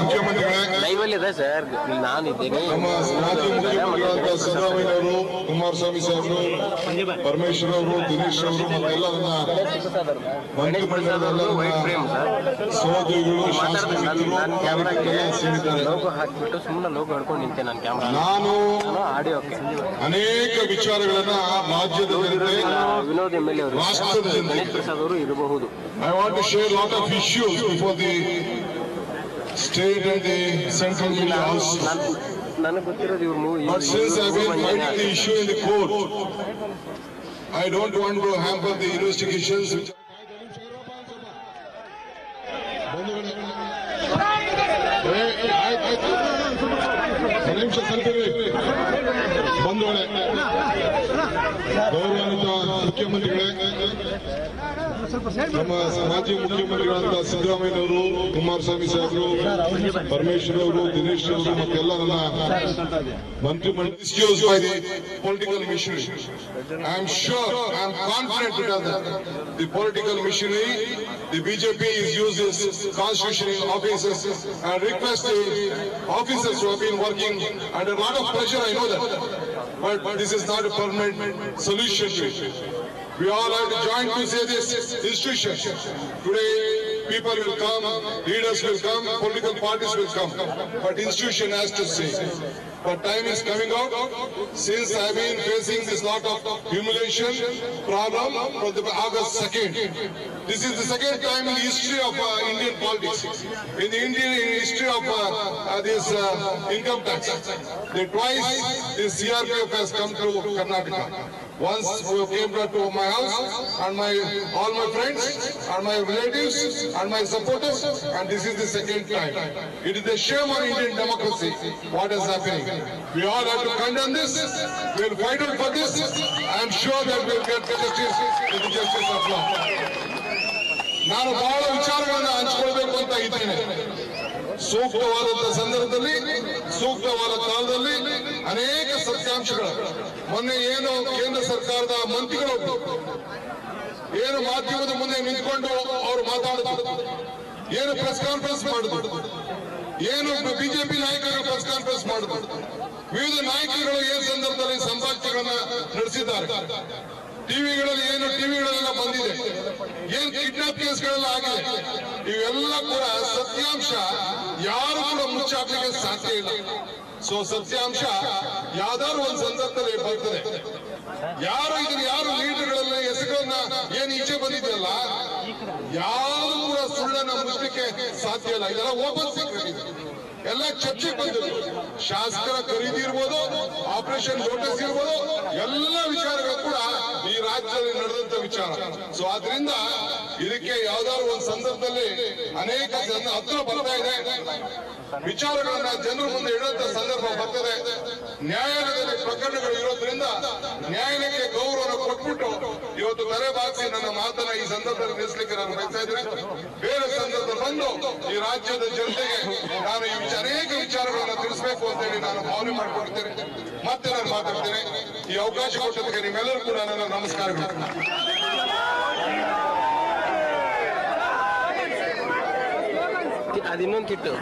ಮುಖ್ಯಮಂತ್ರಿಗಳೇ, ಲೈವಲ್ಲಿದೆ ಸರ್, ನಾನಿದ್ದೀನಿ. ನಮ್ಮ ಮಾಜಿ ಮುಖ್ಯಮಂತ್ರಿಗಳಾದ ಸಿದ್ದರಾಮಯ್ಯ ಅವರು, ಕುಮಾರಸ್ವಾಮಿ ಸಾಹೇಬರು, ಪರಮೇಶ್ವರ್ ಅವರು, ದಿನೇಶ್ ಅವರು ಮತ್ತೆಲ್ಲ ಮಂತ್ರಿಮಂಡಲದ ಸಹೋದ್ಯೋಗಿಗಳು, ಲೋಗೋ ಹಾಕ್ಬಿಟ್ಟು ಸುಮ್ಮನೆ ಲೋಗೋ ಹಿಡ್ಕೊಂಡು ನಿಂತೆ ನಾನು ಕ್ಯಾಮ್ರಾ. ನಾನು ಆಡಿಯೋಕ್ಕೆ ಅನೇಕ ವಿಚಾರಗಳನ್ನ ರಾಜ್ಯದ ಜನತೆ, ವಿನೋದ್ MLA ಅವರು, ರಾಷ್ಟ್ರದ ಜನತೆ, ಗಣೇಶ್ ಪ್ರಸಾದ್ ಅವರು ಇರಬಹುದು. I want to share a lot of issues before the state and the central media house. ನನಗೆ ಗೊತ್ತಿರೋದು ಇವ್ರು But since I've been fighting the issue in the court, I don't want to hamper the investigations which ಬಂಧುಗಳೇ, ಗೌರವಾನ್ವಿತ ಮುಖ್ಯಮಂತ್ರಿಗಳೇ, ನಮ್ಮ ಮಾಜಿ ಮುಖ್ಯಮಂತ್ರಿಗಳಾದ ಸಿದ್ದರಾಮಯ್ಯನವರು, ಕುಮಾರಸ್ವಾಮಿ ಸಾಹೇಬರು, ಪರಮೇಶ್ವರ್ ಅವರು, ದಿನೇಶ್ ಅವರು ಮತ್ತೆಲ್ಲ ನನ್ನ ಮಂತ್ರಿಮಂಡಲ excused by the political machinery. I am sure, I am confident that the political machinery, the BJP is used its constitutional offices and request the officers who have been working under a lot of pressure. I know that, but this is not a permanent solution to it. We all have to join to say this institution. Today, people will come, leaders will come, political parties will come, but institution has to say. But time is coming out. Since I have been facing this lot of humiliation problem from the August 2nd. This is the second time in the history of Indian politics, in the Indian history of this income tax. Twice the CRPF has come to Karnataka. Once we came to my house and all my friends and my relatives and my supporters, and this is the second time. It is a shame on Indian democracy what is happening. We all have to condemn this. We will fight for this. I am sure that we will get justice with the justice of law. ನಾನು ಬಹಳ ವಿಚಾರಗಳನ್ನು ಹಂಚಿಕೊಳ್ಬೇಕು ಅಂತ ಇದ್ದೇನೆ. ಸೂಕ್ತವಾದಂತಹ ಸಂದರ್ಭದಲ್ಲಿ, ಸೂಕ್ತವಾದ ಕಾಲದಲ್ಲಿ ಅನೇಕ ಸತ್ಯಾಂಶಗಳು. ಮೊನ್ನೆ ಏನು ಕೇಂದ್ರ ಸರ್ಕಾರದ ಮಂತ್ರಿಗಳು ಏನು ಮಾಧ್ಯಮದ ಮುಂದೆ ನಿಂತ್ಕೊಂಡು ಅವರು ಮಾತಾಡಿದ್ರು, ಏನು ಪ್ರೆಸ್ ಕಾನ್ಫರೆನ್ಸ್ ಮಾಡಿದ್ರು, ಏನು ಬಿಜೆಪಿ ನಾಯಕರು ಪ್ರೆಸ್ ಕಾನ್ಫರೆನ್ಸ್ ಮಾಡಿದ್ರು, ವಿವಿಧ ನಾಯಕರುಗಳು ಏನು ಸಂದರ್ಭದಲ್ಲಿ ಸಂಭಾಷಣೆಗಳನ್ನ ನಡೆಸಿದ್ದಾರೆ, ಟಿವಿಗಳೆಲ್ಲ ಬಂದಿದೆ, ಏನ್ ಕಿಡ್ನಾಪ್ ಕೇಸ್ಗಳೆಲ್ಲ ಆಗಿದೆ, ಇವೆಲ್ಲ ಕೂಡ ಸತ್ಯಾಂಶ ಯಾರು ಕೂಡ ಮುಚ್ಚಾಕ್ಲಿಕ್ಕೆ ಸಾಧ್ಯ ಇಲ್ಲ. ಸೊ ಸತ್ಯಾಂಶ ಯಾವ್ದಾದ್ರು ಒಂದು ಸಂದರ್ಭದಲ್ಲಿ ಬರ್ತದೆ. ಯಾರು ಲೀಡರ್ಗಳೆಲ್ಲ ಹೆಸರುಗಳನ್ನ ಏನ್ ಈಚೆ ಬಂದಿದೆಯಲ್ಲ, ಯಾರು ಕೂಡ ಸುಳ್ಳನ್ನ ಮುಚ್ಚಲಿಕ್ಕೆ ಸಾಧ್ಯ ಇಲ್ಲ. ಇದೆಲ್ಲ ಓಪನ್ ಸೀಕ್ರೆಟ್ ಇದೆ, ಎಲ್ಲ ಚರ್ಚೆಗೆ ಬಂದಿದೆ. ಶಾಸಕರ ಖರೀದಿ ಇರ್ಬೋದು, ಆಪರೇಷನ್ ಲೋಟಸ್ ಇರ್ಬೋದು, ಎಲ್ಲ ವಿಚಾರಗಳು ಕೂಡ ಈ ರಾಜ್ಯದಲ್ಲಿ ನಡೆದಂತ ವಿಚಾರ. ಸೊ ಆದ್ರಿಂದ ಇದಕ್ಕೆ ಯಾವ್ದಾದ್ರು ಒಂದು ಸಂದರ್ಭದಲ್ಲಿ ಅನೇಕ ಜನ ಹತ್ರ ಬರ್ತಾ ಇದೆ, ವಿಚಾರಗಳನ್ನ ಜನರ ಮುಂದೆ ಇಡುವಂತ ಸಂದರ್ಭ ಬರ್ತದೆ. ನ್ಯಾಯಾಲಯದಲ್ಲಿ ಪ್ರಕರಣಗಳು ಇರೋದ್ರಿಂದ ನ್ಯಾಯಾಲಯಕ್ಕೆ ಗೌರವ ಕೊಟ್ಬಿಟ್ಟು ಇವತ್ತು ತಲೆಬಾಗಿಸಿ ನನ್ನ ಮಾತನ್ನ ಈ ಸಂದರ್ಭದಲ್ಲಿ ನಿಲ್ಲಿಸಲಿಕ್ಕೆ ನಾನು ಬಯಸ್ತಾ ಇದ್ದೇನೆ. ಬೇರೆ ಸಂದರ್ಭದಲ್ಲಿ ಬಂದು ಈ ರಾಜ್ಯದ ಜನತೆಗೆ ನಾನು ಈ ಅನೇಕ ವಿಚಾರಗಳನ್ನ ತಿಳಿಸಬೇಕು ಅಂತ ಹೇಳಿ ನಾನು ಭಾವನೆ ಮಾಡಿಕೊಡ್ತೇನೆ. ಮತ್ತೆ ನಾನು ಮಾತಾಡ್ತೇನೆ. ಈ ಅವಕಾಶ ಕೊಟ್ಟದಕ್ಕೆ ನಿಮ್ಮೆಲ್ಲರೂ ಕೂಡ ನನ್ನ ನಮಸ್ಕಾರಗಳು. ಅದು ಇನ್ನೊಂದು ಕಿಟ್ಟು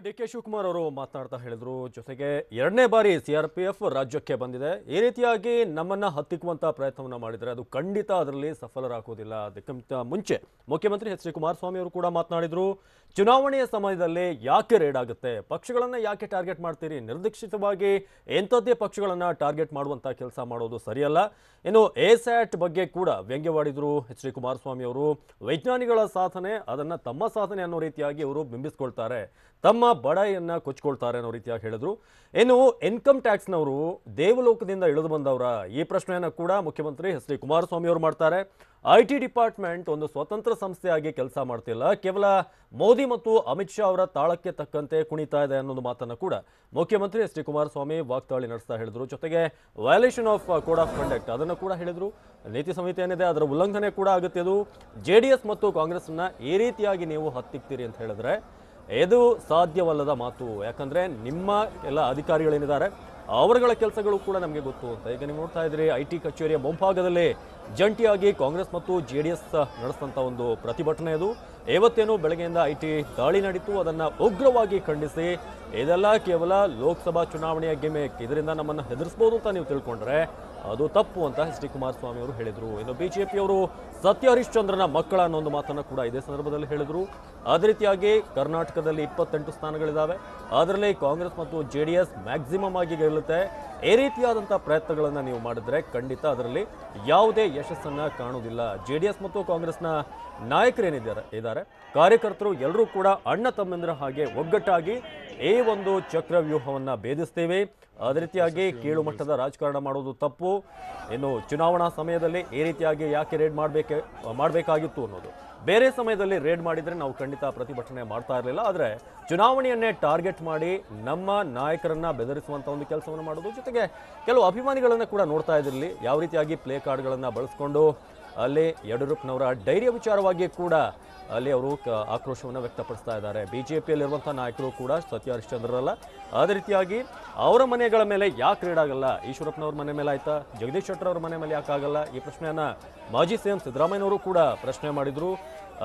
ಡಿಕೆ ಶಿವಕುಮಾರ್ ಅವರು ಮಾತನಾಡ್ತಾ ಹೇಳಿದ್ರು. ಜೊತೆಗೆ ಎರಡನೇ ಬಾರಿ ಸಿಆರ್ಪಿಎಫ್ ರಾಜ್ಯಕ್ಕೆ ಬಂದಿದೆ, ಈ ರೀತಿಯಾಗಿ ನಮ್ಮನ್ನ ಹತ್ತಿಕ್ಕುವಂತ ಪ್ರಯತ್ನವನ್ನ ಮಾಡಿದ್ರೆ ಅದು ಖಂಡಿತ ಅದರಲ್ಲಿ ಸಫಲರಾಗುವುದಿಲ್ಲ. ಅದಕ್ಕಿಂತ ಮುಂಚೆ ಮುಖ್ಯಮಂತ್ರಿ ಎಚ್ ಡಿ ಕುಮಾರಸ್ವಾಮಿ ಅವರು ಕೂಡ ಮಾತನಾಡಿದ್ರು. ಚುನಾವಣೆಯ ಸಮಯದಲ್ಲಿ ಯಾಕೆ ರೇಡ್ ಆಗುತ್ತೆ, ಪಕ್ಷಗಳನ್ನ ಯಾಕೆ ಟಾರ್ಗೆಟ್ ಮಾಡ್ತೀರಿ, ನಿರ್ದಿಕ್ಷಿತವಾಗಿ ಎಂಥದ್ದೇ ಪಕ್ಷಗಳನ್ನ ಟಾರ್ಗೆಟ್ ಮಾಡುವಂತ ಕೆಲಸ ಮಾಡೋದು ಸರಿಯಲ್ಲ. ಇನ್ನು ಎಸ್ಯಾಟ್ ಬಗ್ಗೆ ಕೂಡ ವ್ಯಂಗ್ಯವಾಡಿದ್ರು ಎಚ್ ಡಿ ಕುಮಾರಸ್ವಾಮಿ ಅವರು. ವೈಜ್ಞಾನಿಗಳ ಸಾಧನೆ ಅದನ್ನ ತಮ್ಮ ಸಾಧನೆ ಅನ್ನೋ ರೀತಿಯಾಗಿ ಅವರು ಬಿಂಬಿಸ್ಕೊಳ್ತಾರೆ, ತಮ್ಮ ಬಡಾಯಿಯನ್ನ ಕೊಚ್ಕೊಳ್ತಾರೆ ಅನ್ನೋ ರೀತಿಯಾಗಿ ಹೇಳಿದ್ರು. ಇನ್ನು ಇನ್ಕಮ್ ಟ್ಯಾಕ್ಸ್ನವರು ದೇವಲೋಕದಿಂದ ಇಳಿದು ಬಂದವರ, ಈ ಪ್ರಶ್ನೆಯನ್ನ ಕೂಡ ಮುಖ್ಯಮಂತ್ರಿ ಎಚ್ ಡಿ ಕುಮಾರಸ್ವಾಮಿ ಅವರು ಮಾಡ್ತಾರೆ. IT ಡಿಪಾರ್ಟ್ಮೆಂಟ್ ಒಂದು ಸ್ವತಂತ್ರ ಸಂಸ್ಥೆಯಾಗಿ ಕೆಲಸ ಮಾಡ್ತಿಲ್ಲ, ಕೇವಲ ಮೋದಿ ಮತ್ತು ಅಮಿತ್ ಶಾ ಅವರ ತಾಳಕ್ಕೆ ತಕ್ಕಂತೆ ಕುಣಿತಾ ಇದೆ ಅನ್ನೋದು ಮಾತನ್ನು ಕೂಡ ಮುಖ್ಯಮಂತ್ರಿ ಎಚ್ ಡಿ ಕುಮಾರಸ್ವಾಮಿ ವಾಗ್ದಾಳಿ ನಡೆಸ್ತಾ ಹೇಳಿದ್ರು. ಜೊತೆಗೆ violation of code of conduct ಅದನ್ನು ಕೂಡ ಹೇಳಿದ್ರು. ನೀತಿ ಸಂಹಿತೆ ಏನಿದೆ ಅದರ ಉಲ್ಲಂಘನೆ ಕೂಡ ಆಗುತ್ತೆ. ಅದು JDS ಮತ್ತು ಕಾಂಗ್ರೆಸ್ನ ಈ ರೀತಿಯಾಗಿ ನೀವು ಹತ್ತಿಕ್ತೀರಿ ಅಂತ ಹೇಳಿದ್ರೆ ಇದು ಸಾಧ್ಯವಲ್ಲದ ಮಾತು. ಯಾಕಂದ್ರೆ ನಿಮ್ಮ ಎಲ್ಲ ಅಧಿಕಾರಿಗಳೇನಿದ್ದಾರೆ ಅವರುಗಳ ಕೆಲಸಗಳು ಕೂಡ ನಮಗೆ ಗೊತ್ತು ಅಂತ. ಈಗ ನೀವು ನೋಡ್ತಾ ಇದ್ರಿ IT ಕಚೇರಿಯ ಮುಂಭಾಗದಲ್ಲಿ ಜಂಟಿಯಾಗಿ ಕಾಂಗ್ರೆಸ್ ಮತ್ತು JDS ನಡೆಸಿದಂಥ ಒಂದು ಪ್ರತಿಭಟನೆ ಅದು. ಇವತ್ತೇನು ಬೆಳಗ್ಗೆಯಿಂದ IT ದಾಳಿ ನಡೀತು, ಅದನ್ನು ಉಗ್ರವಾಗಿ ಖಂಡಿಸಿ ಇದೆಲ್ಲ ಕೇವಲ ಲೋಕಸಭಾ ಚುನಾವಣೆಯ ಗಿಮಿಕ್, ಇದರಿಂದ ನಮ್ಮನ್ನು ಹೆದರಿಸಬಹುದು ಅಂತ ನೀವು ತಿಳ್ಕೊಂಡ್ರೆ ಅದು ತಪ್ಪು ಅಂತ HD ಕುಮಾರಸ್ವಾಮಿ ಅವರು ಹೇಳಿದರು. ಇನ್ನು BJಪಿಯವರು ಸತ್ಯ ಹರಿಶ್ಚಂದ್ರನ ಮಕ್ಕಳ ಅನ್ನೋ ಒಂದು ಮಾತನ್ನು ಕೂಡ ಇದೇ ಸಂದರ್ಭದಲ್ಲಿ ಹೇಳಿದರು. ಅದೇ ರೀತಿಯಾಗಿ ಕರ್ನಾಟಕದಲ್ಲಿ 28 ಸ್ಥಾನಗಳಿದ್ದಾವೆ, ಅದರಲ್ಲಿ ಕಾಂಗ್ರೆಸ್ ಮತ್ತು JDS ಮ್ಯಾಕ್ಸಿಮಮ್ ಆಗಿ ಗೆಲ್ಲುತ್ತೆ. ಈ ರೀತಿಯಾದಂಥ ಪ್ರಯತ್ನಗಳನ್ನು ನೀವು ಮಾಡಿದ್ರೆ ಖಂಡಿತ ಅದರಲ್ಲಿ ಯಾವುದೇ ಯಶಸ್ಸನ್ನು ಕಾಣುವುದಿಲ್ಲ. JDS ಮತ್ತು ಕಾಂಗ್ರೆಸ್ನ ನಾಯಕರೇನಿದ್ದಾರೆ ಕಾರ್ಯಕರ್ತರು ಎಲ್ಲರೂ ಕೂಡ ಅಣ್ಣ ತಮ್ಮಂದಿರ ಹಾಗೆ ಒಗ್ಗಟ್ಟಾಗಿ ಈ ಒಂದು ಚಕ್ರವ್ಯೂಹವನ್ನು ಭೇದಿಸ್ತೇವೆ. ಅದೇ ರೀತಿಯಾಗಿ ಕೀಳು ಮಟ್ಟದ ರಾಜಕಾರಣ ಮಾಡೋದು ತಪ್ಪು. ಇನ್ನು ಚುನಾವಣಾ ಸಮಯದಲ್ಲಿ ಈ ರೀತಿಯಾಗಿ ಯಾಕೆ ರೇಡ್ ಮಾಡಬೇಕಾಗಿತ್ತು ಅನ್ನೋದು, ಬೇರೆ ಸಮಯದಲ್ಲಿ ರೇಡ್ ಮಾಡಿದರೆ ನಾವು ಖಂಡಿತ ಪ್ರತಿಭಟನೆ ಮಾಡ್ತಾ ಇರಲಿಲ್ಲ. ಆದರೆ ಚುನಾವಣೆಯನ್ನೇ ಟಾರ್ಗೆಟ್ ಮಾಡಿ ನಮ್ಮ ನಾಯಕರನ್ನ ಬೆದರಿಸುವಂಥ ಒಂದು ಕೆಲಸವನ್ನು ಮಾಡೋದು, ಜೊತೆಗೆ ಕೆಲವು ಅಭಿಮಾನಿಗಳನ್ನು ಕೂಡ ನೋಡ್ತಾ ಇದ್ದಿರಲಿ ಯಾವ ರೀತಿಯಾಗಿ ಪ್ಲೇ ಕಾರ್ಡ್ಗಳನ್ನು ಬಳಸ್ಕೊಂಡು ಅಲ್ಲಿ ಯಡಿಯೂರಪ್ಪನವರ ಡೈರಿಯ ವಿಚಾರವಾಗಿ ಕೂಡ ಅಲ್ಲಿ ಅವರು ಆಕ್ರೋಶವನ್ನು ವ್ಯಕ್ತಪಡಿಸ್ತಾ ಇದ್ದಾರೆ. BJಪಿಯಲ್ಲಿರುವಂಥ ನಾಯಕರು ಕೂಡ ಸತ್ಯ ಹರಿಶ್ಚಂದ್ರರಲ್ಲ. ಅದೇ ರೀತಿಯಾಗಿ ಅವರ ಮನೆಗಳ ಮೇಲೆ ಯಾಕೆ ರೇಡ್ ಆಗಲ್ಲ, ಈಶ್ವರಪ್ಪನವ್ರ ಮನೆ ಮೇಲೆ ಆಯ್ತಾ, ಜಗದೀಶ್ ಶೆಟ್ಟರ್ ಅವ್ರ ಮನೆ ಮೇಲೆ ಯಾಕಾಗಲ್ಲ, ಈ ಪ್ರಶ್ನೆಯನ್ನು ಮಾಜಿ CM ಸಿದ್ದರಾಮಯ್ಯನವರು ಕೂಡ ಪ್ರಶ್ನೆ ಮಾಡಿದರು.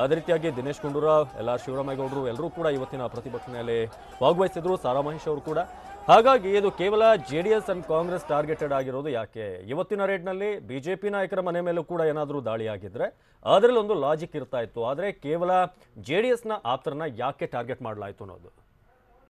ಅದೇ ರೀತಿಯಾಗಿ ದಿನೇಶ್ ಗುಂಡೂರಾವ್, LR ಶಿವರಾಮೇಗೌಡರು ಎಲ್ಲರೂ ಕೂಡ ಇವತ್ತಿನ ಪ್ರತಿಭಟನೆಯಲ್ಲಿ ಭಾಗವಹಿಸಿದ್ರು, ಸಾರಾ ಮಹೇಶ್ ಅವರು ಕೂಡ. ಹಾಗಾಗಿ ಇದು ಕೇವಲ JDS ಅಂಡ್ ಕಾಂಗ್ರೆಸ್ ಟಾರ್ಗೆಟೆಡ್ ಆಗಿರೋದು ಯಾಕೆ? ಇವತ್ತಿನ ರೇಡ್ನಲ್ಲಿ BJಪಿ ನಾಯಕರ ಮನೆ ಮೇಲೂ ಕೂಡ ಏನಾದರೂ ದಾಳಿ ಆಗಿದ್ರೆ ಅದರಲ್ಲಿ ಒಂದು ಲಾಜಿಕ್ ಇರ್ತಾ ಇತ್ತು. ಆದರೆ ಕೇವಲ JDSನ ಆಪ್ತರನ್ನ ಯಾಕೆ ಟಾರ್ಗೆಟ್ ಮಾಡಲಾಯಿತು ಅನ್ನೋದು